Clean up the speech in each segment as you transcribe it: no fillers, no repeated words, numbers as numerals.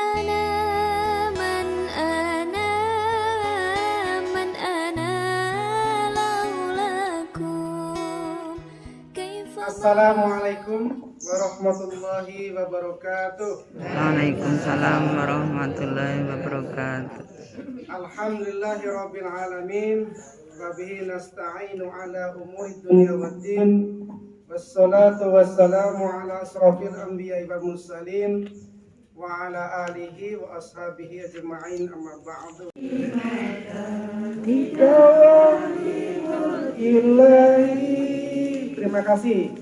أنا من أنا من أنا لولاكم كيف. Assalamualaikum warahmatullahi wabarakatuh. Waalaikumsalam warahmatullahi wabarakatuh. Alhamdulillahi rabbil alamin. Wa bihi nasta'inu ala umuri dunya waddin. Wassalatu wassalamu ala asrafil anbiya'i wal mursalin wa ala alihi wa ashabihi ajma'in, amma ba'du. Terima kasih.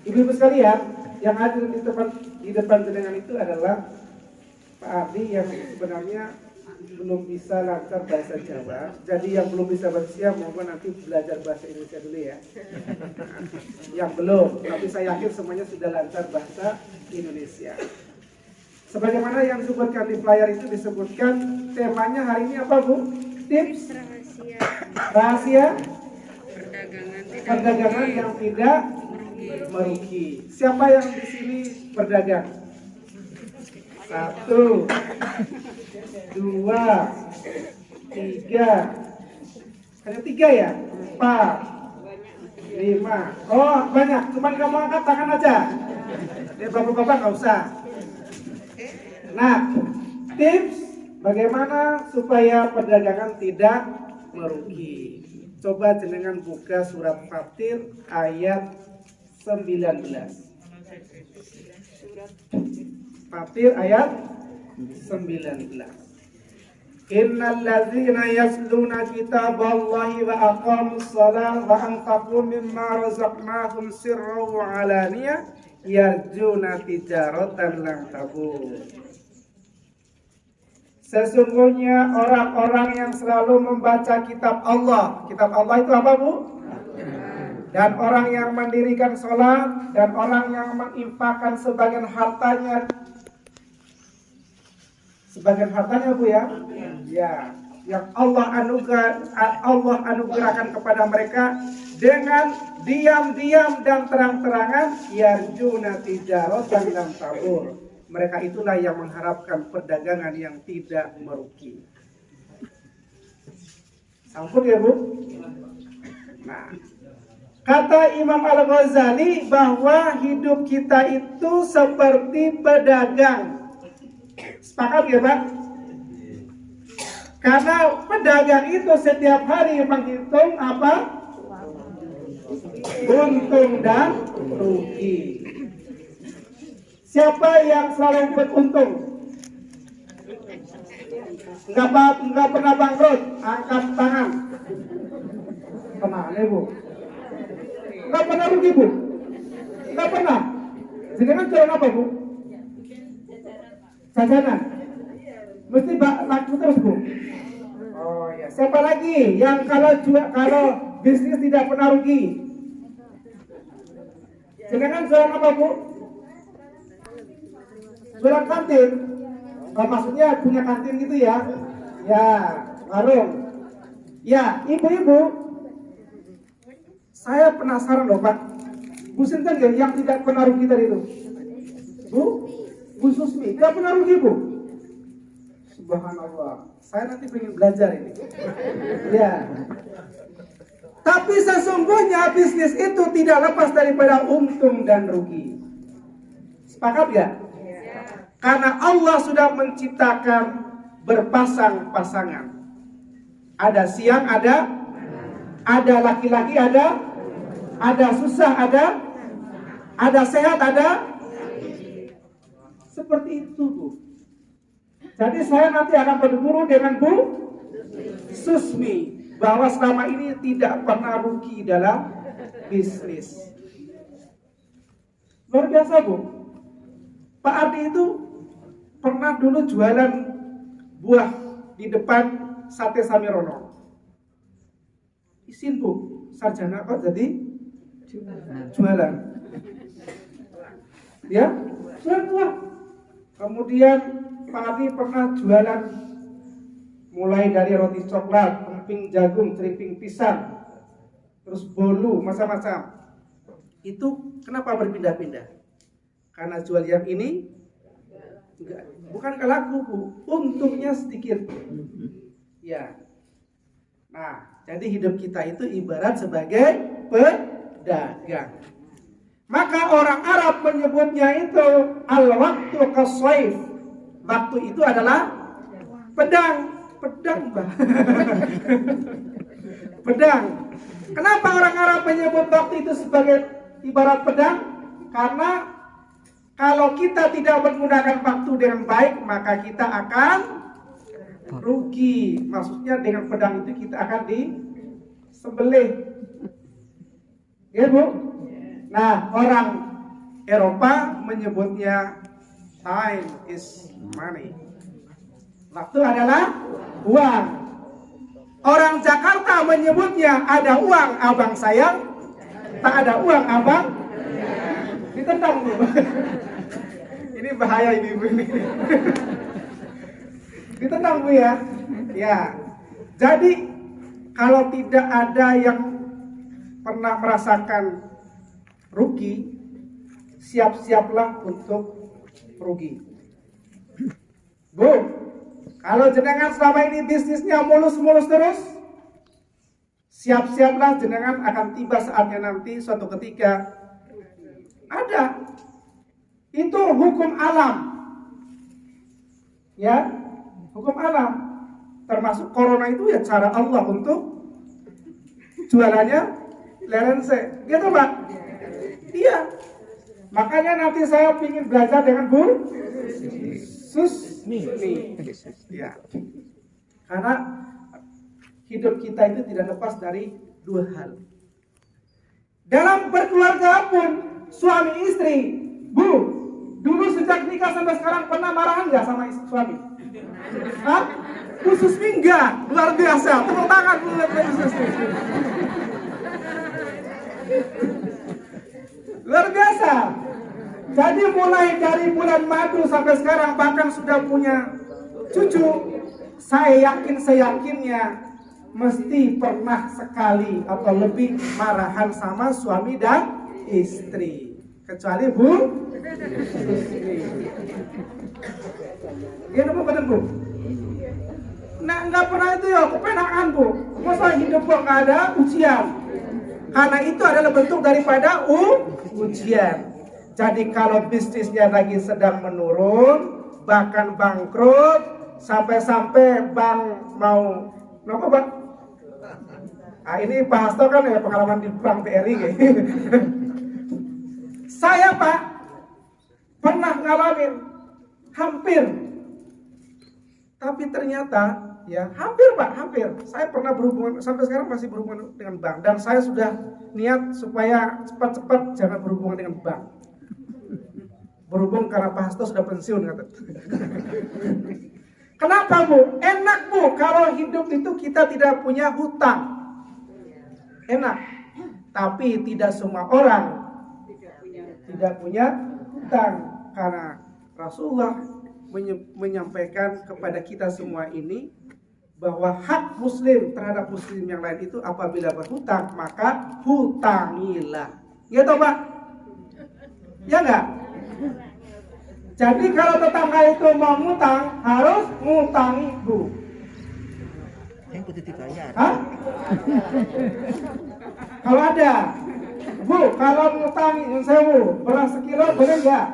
Ibu-ibu sekalian, yang hadir di depan jenengan itu adalah Pak Ardi yang sebenarnya belum bisa lancar bahasa Jawa. Jadi yang belum bisa bahasa Jawa mohon nanti belajar bahasa Indonesia dulu ya. Yang belum, tapi saya yakin semuanya sudah lancar bahasa Indonesia. Sebagaimana yang disebutkan di flyer itu disebutkan temanya hari ini apa, Bu? Tips rahasia perdagangan yang tidak merugi. Siapa yang di sini berdagang? 1, 2, 3. Hanya 3 ya? 4, 5. Oh banyak, cuman kamu angkat tangan aja. Ya bapak-bapak nggak usah. Nah, tips bagaimana supaya perdagangan tidak merugi. Coba jenengan buka surat Fatir ayat 19. Fatir ayat 19. Innal ladzina yasluna kitaballahi wa aqamus shalah wa anfaqu mimma razaqnahum sirran wa alaniyah yarjuna tijaratan lan tabur. Sesungguhnya orang-orang yang selalu membaca kitab Allah. Kitab Allah itu apa, Bu? Dan orang yang mendirikan sholat, dan orang yang menginfakkan sebagian hartanya, Bu ya? Ya, yang Allah anugerahkan kepada mereka dengan diam-diam dan terang-terangan, yarjuna tijaratan lan tabur. Mereka itulah yang mengharapkan perdagangan yang tidak merugi. Sangkut ya, Bu? Nah, kata Imam Al-Ghazali bahwa hidup kita itu seperti pedagang. Sepakat ya, Pak? Karena pedagang itu setiap hari menghitung apa? Untung dan rugi. Siapa yang selalu beruntung? Enggak pernah bangkrut? Angkat tangan. Tenang, Bu. Enggak pernah rugi, Bu? Enggak pernah. Jenengan jualan apa, Bu? Jajanan. Mesti laku terus, Bu. Oh ya. Siapa lagi yang kalau bisnis tidak pernah rugi? Jenengan jualan apa, Bu? Jualan kantin. Oh, maksudnya punya kantin gitu ya? Ya, warung. Ya, ibu-ibu, saya penasaran loh, Pak. Bu Sinten ya, yang tidak pernah rugi tadi itu? Bu Susmi, tidak pernah rugi, Bu? Subhanallah, saya nanti pengen belajar ini. Ya. Tapi sesungguhnya bisnis itu tidak lepas daripada untung dan rugi. Sepakat ya? Karena Allah sudah menciptakan berpasang-pasangan. Ada siang, ada laki-laki, ada susah, ada sehat, ada. Seperti itu, Bu. Jadi saya nanti akan berguru dengan Bu Susmi bahwa selama ini tidak pernah rugi dalam bisnis. Luar biasa, Bu. Pak Ardi itu pernah dulu jualan buah di depan Sate Samirono. Isin, Bu, sarjana kok jadi jualan. Ya, jualan buah. Kemudian Pak Ardi pernah jualan mulai dari roti coklat, emping jagung, ceriping pisang, terus bolu, macam-macam. Itu kenapa berpindah-pindah? Karena jual yang ini Enggak, bukan nggak laku Bu, untungnya sedikit. Ya. Nah, jadi hidup kita itu ibarat sebagai pedagang. Maka orang Arab menyebutnya itu al-waktu kaswaif. Waktu itu adalah pedang, Mbak. Pedang. Kenapa orang Arab menyebut waktu itu sebagai ibarat pedang? Karena kalau kita tidak menggunakan waktu dengan baik, maka kita akan rugi. Maksudnya dengan pedang itu kita akan disembelih. Ya Bu? Nah, orang Eropa menyebutnya time is money. Waktu adalah uang. Orang Jakarta menyebutnya ada uang abang sayang, tak ada uang abang ditendang Bu. Ini bahaya ini Bu ini. Ditendang Bu ya. Ya. Jadi kalau tidak ada yang pernah merasakan rugi, siap-siaplah untuk rugi. Bu, kalau jenengan selama ini bisnisnya mulus-mulus terus, siap-siaplah jenengan akan tiba saatnya nanti suatu ketika ada. Itu hukum alam. Ya, hukum alam. Termasuk corona itu ya cara Allah untuk jualannya lerense. Gitu Pak? Iya. Makanya nanti saya ingin belajar dengan Bu Susmi. Ya. Karena hidup kita itu tidak lepas dari dua hal. Dalam berkeluarga pun suami istri, Bu, dulu sejak nikah sampai sekarang pernah marahan nggak sama suami? Hah? Bu Susmi enggak, luar biasa. Tepuk tangan buat Bu Susmi. Luar biasa. Jadi mulai dari bulan madu sampai sekarang bahkan sudah punya cucu, saya yakin seyakinnya mesti pernah sekali atau lebih marahan sama suami dan istri. Kecuali Bu Susmi. Dia nemu badan Bu? Nah nggak pernah itu ya, kepenaan Bu. Masa hidup kok nggak ada ujian? Karena itu adalah bentuk daripada ujian. Jadi kalau bisnisnya lagi sedang menurun, bahkan bangkrut, sampai-sampai bank mau, apa Bang? Ah ini Pak Hasto kan ya pengalaman di Bank BRI gitu. Saya Pak pernah ngalamin hampir, tapi ternyata ya hampir Pak, hampir. Saya pernah berhubungan, sampai sekarang masih berhubungan dengan bank, dan saya sudah niat supaya cepat-cepat jangan berhubungan dengan bank. Berhubung karena Pak Hasto sudah pensiun kata. Kenapa Bu? Enak Bu kalau hidup itu kita tidak punya hutang. Enak. Tapi tidak semua orang tidak punya hutang, karena Rasulullah menyampaikan kepada kita semua ini bahwa hak muslim terhadap muslim yang lain itu apabila berhutang maka hutangilah. Gitu Pak? Ya enggak? Jadi kalau tetangga itu mau ngutang harus ngutangi Bu. Yang putih dibayar. Hah? Kalau ada Bu, kalau ngutangi sewu beras sekilo boleh nggak?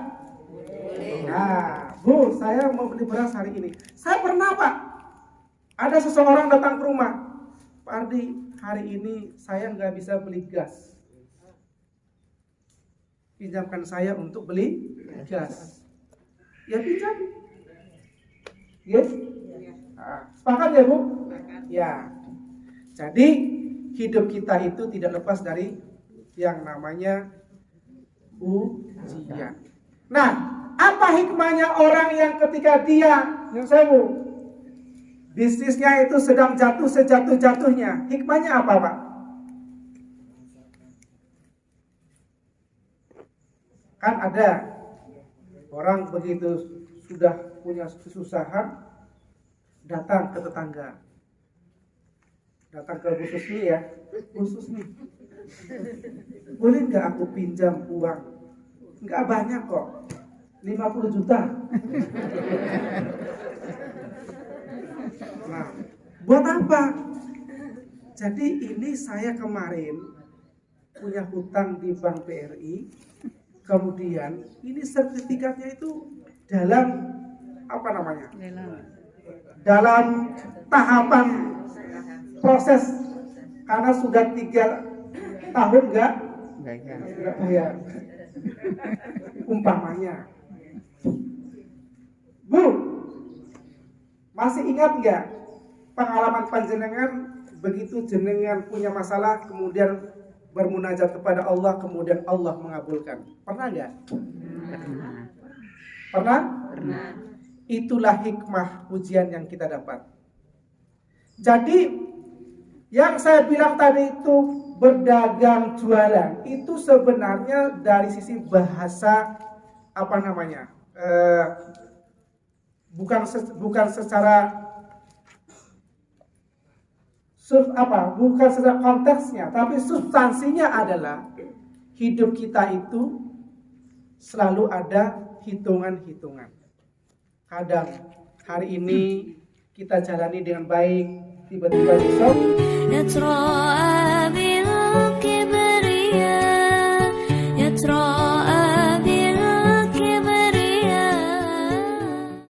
Nah Bu, saya mau beli beras hari ini. Saya pernah Pak, ada seseorang datang ke rumah, Pak Ardi, hari ini saya nggak bisa beli gas. Pinjamkan saya untuk beli gas. Ya pinjam. Yes? Nah, sepakat ya Bu? Ya. Jadi hidup kita itu tidak lepas dari yang namanya ujian. Nah, apa hikmahnya orang yang ketika dia yang sewu bisnisnya itu sedang jatuh sejatuh-jatuhnya? Hikmahnya apa Pak? Kan ada orang begitu sudah punya kesusahan datang ke tetangga, datang ke Bu Susmi ya, Bu Susmi, boleh nggak aku pinjam uang? Nggak banyak kok, 50 juta. Nah, buat apa? Jadi ini saya kemarin punya hutang di Bank BRI, kemudian ini sertifikatnya itu dalam apa namanya? Dalam tahapan proses karena sudah 3 tahun nggak bayar. Umpamanya, Bu, masih ingat nggak pengalaman panjenengan begitu jenengan punya masalah kemudian bermunajat kepada Allah kemudian Allah mengabulkan? Pernah nggak? Pernah? Itulah hikmah ujian yang kita dapat. Jadi yang saya bilang tadi itu berdagang jualan itu sebenarnya dari sisi bahasa apa namanya bukan secara konteksnya, tapi substansinya adalah hidup kita itu selalu ada hitungan-hitungan. Kadang hari ini kita jalani dengan baik, tiba-tiba besok